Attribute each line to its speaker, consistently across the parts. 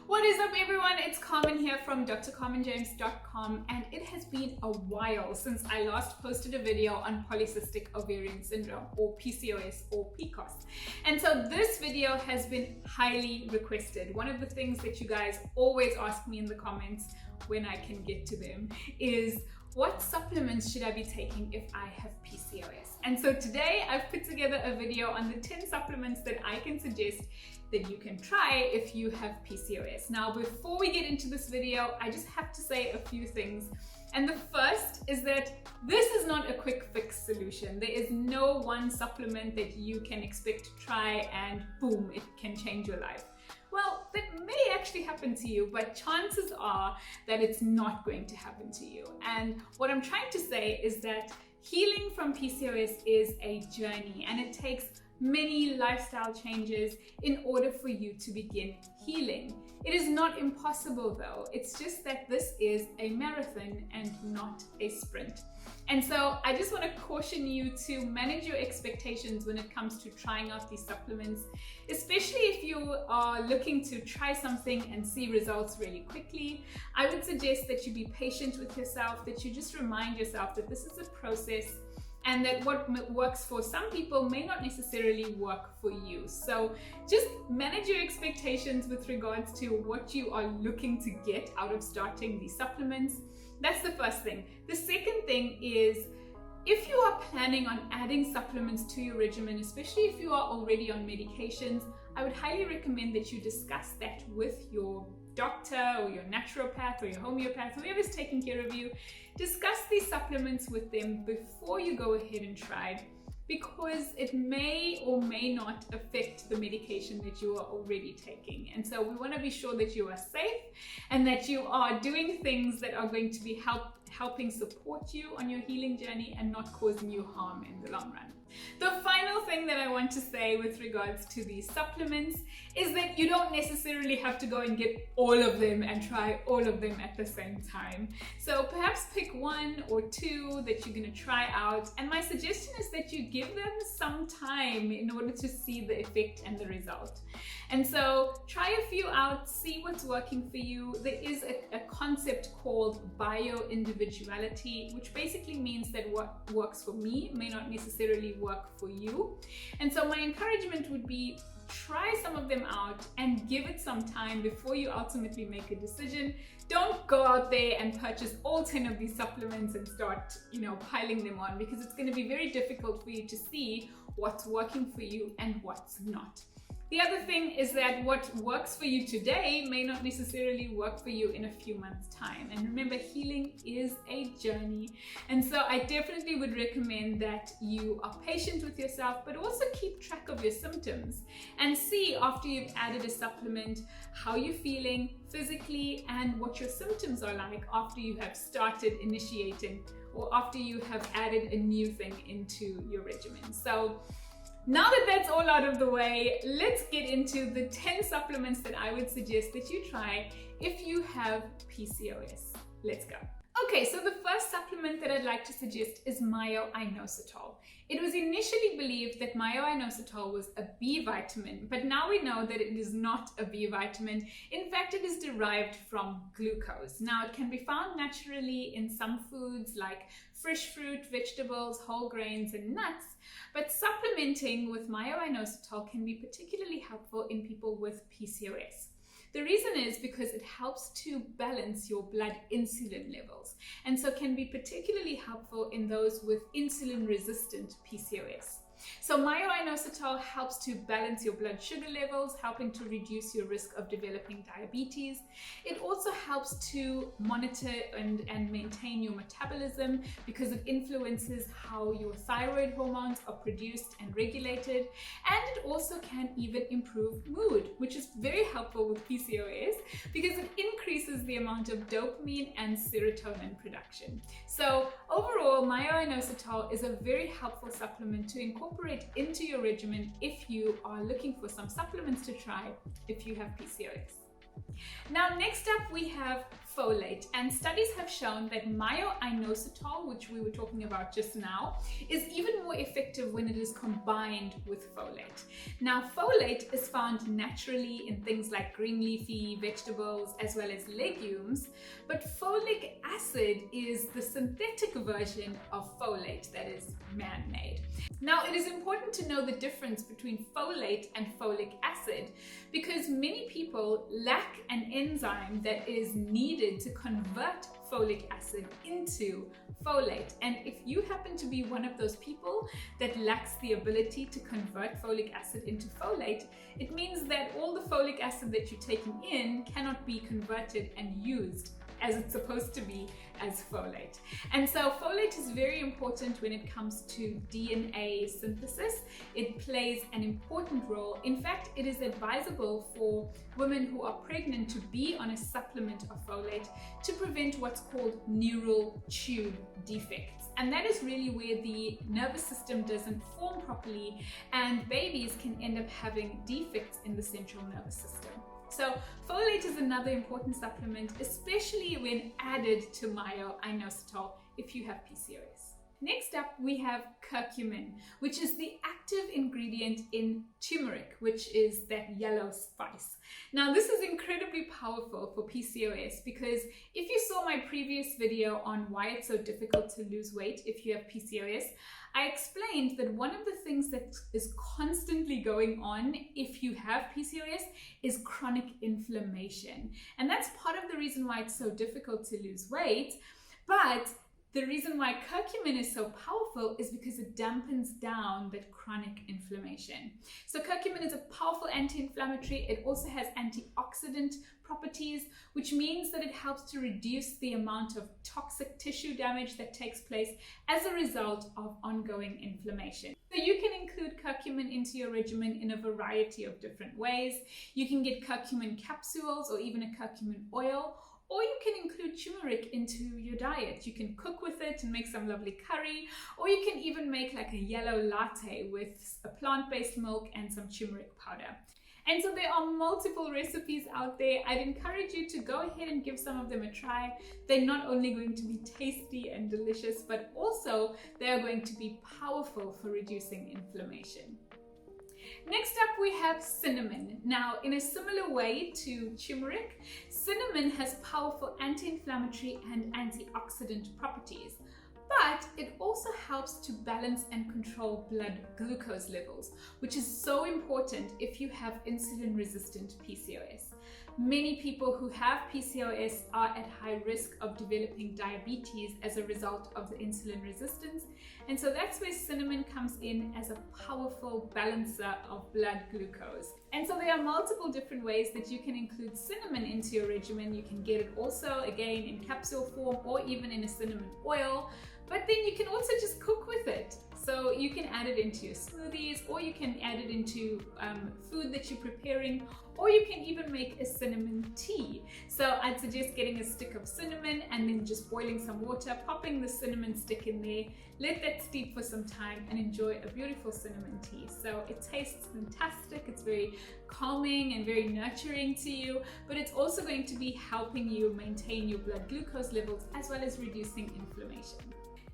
Speaker 1: What is up, everyone? It's Carmen here from drcarmenjames.com, and it has been a while since I last posted a video on Polycystic Ovarian Syndrome, or PCOS or PCOS. And so this video has been highly requested. One of the things that you guys always ask me in the comments when I can get to them is, what supplements should I be taking if I have PCOS? And so today I've put together a video on the 10 supplements that I can suggest that you can try if you have PCOS. Now, before we get into this video, I just have to say a few things. And the first is that this is not a quick fix solution. There is no one supplement that you can expect to try and boom, it can change your life. Well, that may actually happen to you, but chances are that it's not going to happen to you. And what I'm trying to say is that healing from PCOS is a journey, and it takes many lifestyle changes in order for you to begin healing. It is not impossible though. It's just that this is a marathon and not a sprint. And so I just want to caution you to manage your expectations when it comes to trying out these supplements, especially if you are looking to try something and see results really quickly. I would suggest that you be patient with yourself, that you just remind yourself that this is a process, and that what works for some people may not necessarily work for you. So just manage your expectations with regards to what you are looking to get out of starting these supplements. That's the first thing. The second thing is, if you are planning on adding supplements to your regimen, especially if you are already on medications, I would highly recommend that you discuss that with your doctor or your naturopath or your homeopath, whoever's taking care of you. Discuss these supplements with them before you go ahead and try it, because it may or may not affect the medication that you are already taking. And so we want to be sure that you are safe and that you are doing things that are going to be helping support you on your healing journey and not causing you harm in the long run. The final thing that I want to say with regards to these supplements is that you don't necessarily have to go and get all of them and try all of them at the same time. So perhaps pick one or two that you're going to try out, and my suggestion is that you give them some time in order to see the effect and the result. And so try a few out, see what's working for you. There is a concept called bio-individuality, which basically means that what works for me may not necessarily work for you. And so my encouragement would be, try some of them out and give it some time before you ultimately make a decision. Don't go out there and purchase all 10 of these supplements and start, piling them on, because it's going to be very difficult for you to see what's working for you and what's not. The other thing is that what works for you today may not necessarily work for you in a few months' time. And remember, healing is a journey. And so I definitely would recommend that you are patient with yourself, but also keep track of your symptoms and see, after you've added a supplement, how you're feeling physically and what your symptoms are like after you have started initiating or after you have added a new thing into your regimen. So now that that's all out of the way, let's get into the 10 supplements that I would suggest that you try if you have PCOS. Let's go. Okay, so the first supplement that I'd like to suggest is Inositol. It was initially believed that Inositol was a B vitamin, but now we know that it is not a B vitamin. In fact, it is derived from glucose. Now, it can be found naturally in some foods like fresh fruit, vegetables, whole grains, and nuts, but supplementing with Inositol can be particularly helpful in people with PCOS. The reason is because it helps to balance your blood insulin levels, and so can be particularly helpful in those with insulin-resistant PCOS. So Inositol helps to balance your blood sugar levels, helping to reduce your risk of developing diabetes. It also helps to monitor and maintain your metabolism, because it influences how your thyroid hormones are produced and regulated. And it also can even improve mood, which is very helpful with PCOS because it increases the amount of dopamine and serotonin production. So overall, Inositol is a very helpful supplement to incorporate into your regimen if you are looking for some supplements to try if you have PCOS. Now, next up we have folate, and studies have shown that Inositol, which we were talking about just now, is even more effective when it is combined with folate. Now, folate is found naturally in things like green leafy vegetables as well as legumes, but folic acid is the synthetic version of folate that is man-made. Now, it is important to know the difference between folate and folic acid because many people lack an enzyme that is needed to convert folic acid into folate. And if you happen to be one of those people that lacks the ability to convert folic acid into folate, it means that all the folic acid that you're taking in cannot be converted and used as it's supposed to be as folate. And so folate is very important when it comes to DNA synthesis. It plays an important role. In fact, it is advisable for women who are pregnant to be on a supplement of folate to prevent what's called neural tube defects. And that is really where the nervous system doesn't form properly and babies can end up having defects in the central nervous system. So folate is another important supplement, especially when added to Inositol if you have PCOS. Next up, we have curcumin, which is the active ingredient in turmeric, which is that yellow spice. Now, this is incredibly powerful for PCOS because if you saw my previous video on why it's so difficult to lose weight if you have PCOS, I explained that one of the things that is constantly going on if you have PCOS is chronic inflammation. And that's part of the reason why it's so difficult to lose weight. But the reason why curcumin is so powerful is because it dampens down that chronic inflammation. So curcumin is a powerful anti-inflammatory. It also has antioxidant properties, which means that it helps to reduce the amount of toxic tissue damage that takes place as a result of ongoing inflammation. So you can include curcumin into your regimen in a variety of different ways. You can get curcumin capsules or even a curcumin oil, or you can include turmeric into your diet. You can cook with it and make some lovely curry, or you can even make like a yellow latte with a plant-based milk and some turmeric powder. And so there are multiple recipes out there. I'd encourage you to go ahead and give some of them a try. They're not only going to be tasty and delicious, but also they are going to be powerful for reducing inflammation. Next up, we have cinnamon. Now, in a similar way to turmeric, cinnamon has powerful anti-inflammatory and antioxidant properties, but it also helps to balance and control blood glucose levels, which is so important if you have insulin-resistant PCOS. Many people who have PCOS are at high risk of developing diabetes as a result of the insulin resistance. And so that's where cinnamon comes in as a powerful balancer of blood glucose. And so there are multiple different ways that you can include cinnamon into your regimen. You can get it also, again, in capsule form or even in a cinnamon oil. But then you can also just cook with it. So you can add it into your smoothies, or you can add it into food that you're preparing, or you can even make a cinnamon tea. So I'd suggest getting a stick of cinnamon and then just boiling some water, popping the cinnamon stick in there, let that steep for some time and enjoy a beautiful cinnamon tea. So it tastes fantastic. It's very calming and very nurturing to you, but it's also going to be helping you maintain your blood glucose levels as well as reducing inflammation.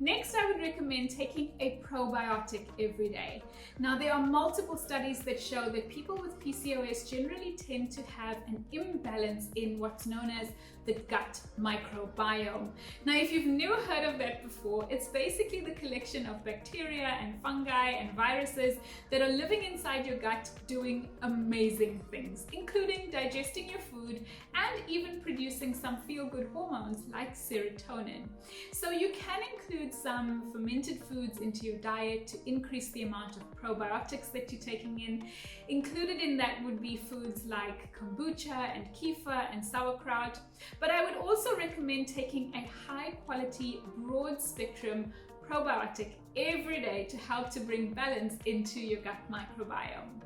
Speaker 1: Next, I would recommend taking a probiotic every day. Now, there are multiple studies that show that people with PCOS generally tend to have an imbalance in what's known as the gut microbiome. Now, if you've never heard of that before, it's basically the collection of bacteria and fungi and viruses that are living inside your gut doing amazing things, including digesting your food and even producing some feel-good hormones like serotonin. So you can include some fermented foods into your diet to increase the amount of probiotics that you're taking in. Included in that would be foods like kombucha and kefir and sauerkraut. But I would also recommend taking a high quality, broad spectrum probiotic every day to help to bring balance into your gut microbiome.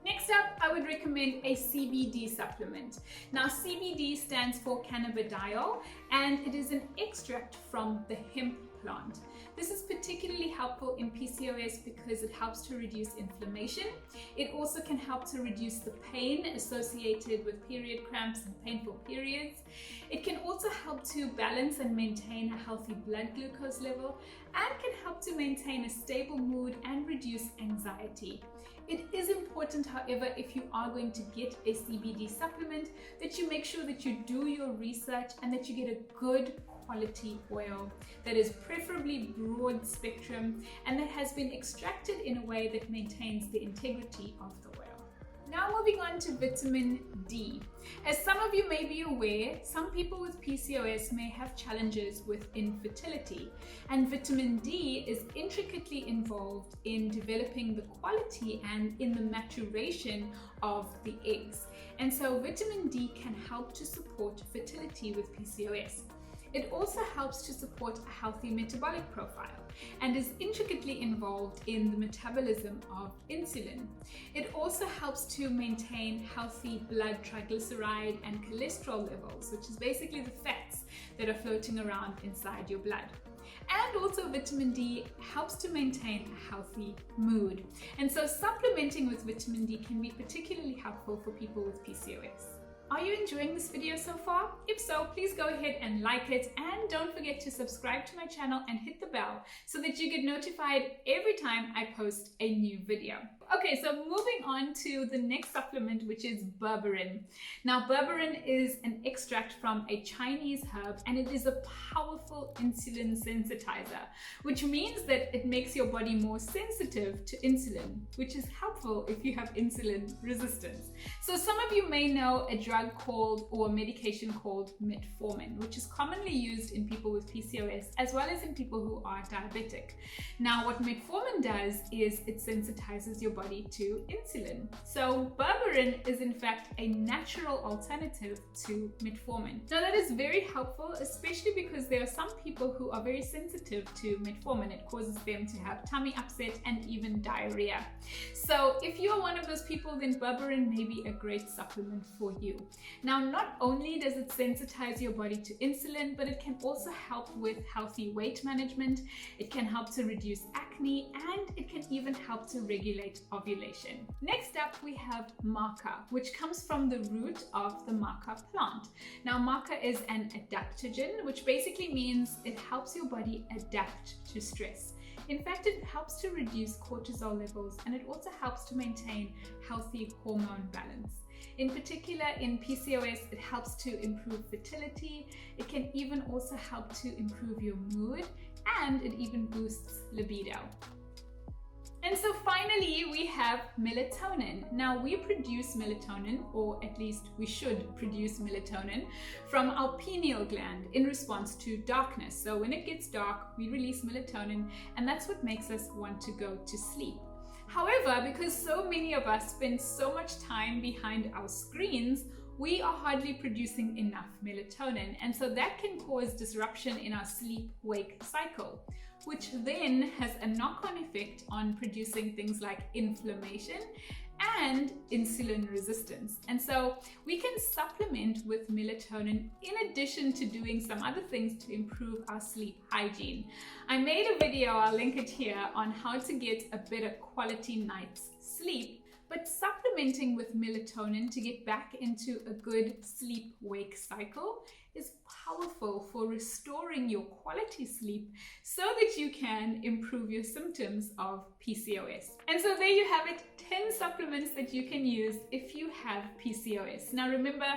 Speaker 1: Next up, I would recommend a CBD supplement. Now, CBD stands for cannabidiol, and it is an extract from the hemp plant. This is particularly helpful in PCOS because it helps to reduce inflammation. It also can help to reduce the pain associated with period cramps and painful periods. It can also help to balance and maintain a healthy blood glucose level and can help to maintain a stable mood and reduce anxiety. It is important, however, if you are going to get a CBD supplement, that you make sure that you do your research and that you get a good quality oil that is preferably broad spectrum and that has been extracted in a way that maintains the integrity of the oil. Now moving on to vitamin D. As some of you may be aware, some people with PCOS may have challenges with infertility, and vitamin D is intricately involved in developing the quality and in the maturation of the eggs. And so vitamin D can help to support fertility with PCOS. It also helps to support a healthy metabolic profile and is intricately involved in the metabolism of insulin. It also helps to maintain healthy blood triglyceride and cholesterol levels, which is basically the fats that are floating around inside your blood. And also vitamin D helps to maintain a healthy mood. And so supplementing with vitamin D can be particularly helpful for people with PCOS. Are you enjoying this video so far? If so, please go ahead and like it, and don't forget to subscribe to my channel and hit the bell so that you get notified every time I post a new video. Okay, so moving on to the next supplement, which is berberine. Now, berberine is an extract from a Chinese herb, and it is a powerful insulin sensitizer, which means that it makes your body more sensitive to insulin, which is helpful if you have insulin resistance. So some of you may know a drug called, or a medication called metformin, which is commonly used in people with PCOS as well as in people who are diabetic. Now, what metformin does is it sensitizes your body to insulin. So berberine is in fact a natural alternative to metformin. Now that is very helpful, especially because there are some people who are very sensitive to metformin. It causes them to have tummy upset and even diarrhea. So if you are one of those people, then berberine may be a great supplement for you. Now, not only does it sensitize your body to insulin, but it can also help with healthy weight management. It can help to reduce acne, and it can even help to regulate ovulation. Next up, we have maca, which comes from the root of the maca plant. Now, maca is an adaptogen, which basically means it helps your body adapt to stress. In fact, it helps to reduce cortisol levels, and it also helps to maintain healthy hormone balance. In particular, in PCOS, it helps to improve fertility. It can even also help to improve your mood, and it even boosts libido. And so finally, we have melatonin. Now, we produce melatonin, or at least we should produce melatonin, from our pineal gland in response to darkness. So when it gets dark, we release melatonin, and that's what makes us want to go to sleep. However, because so many of us spend so much time behind our screens, we are hardly producing enough melatonin, and so that can cause disruption in our sleep-wake cycle, which then has a knock-on effect on producing things like inflammation and insulin resistance. And so we can supplement with melatonin in addition to doing some other things to improve our sleep hygiene. I made a video, I'll link it here, on how to get a better quality night's sleep. But supplementing with melatonin to get back into a good sleep-wake cycle is powerful for restoring your quality sleep so that you can improve your symptoms of PCOS. And so there you have it, 10 supplements that you can use if you have PCOS. Now remember,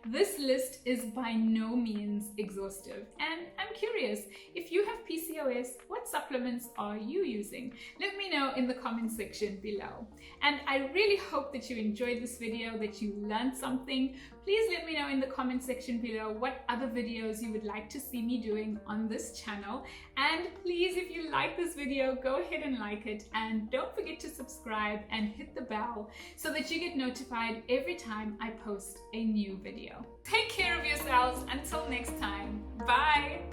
Speaker 1: this list is by no means exhaustive, and I'm curious, if you have PCOS, what supplements are you using? Let me know in the comment section below. And I really hope that you enjoyed this video, that you learned something. Please let me know in the comment section below what other videos you would like to see me doing on this channel. And please, if you like this video, go ahead and like it, and don't forget to subscribe and hit the bell so that you get notified every time I post a new video. Take care of yourselves until next time. Bye!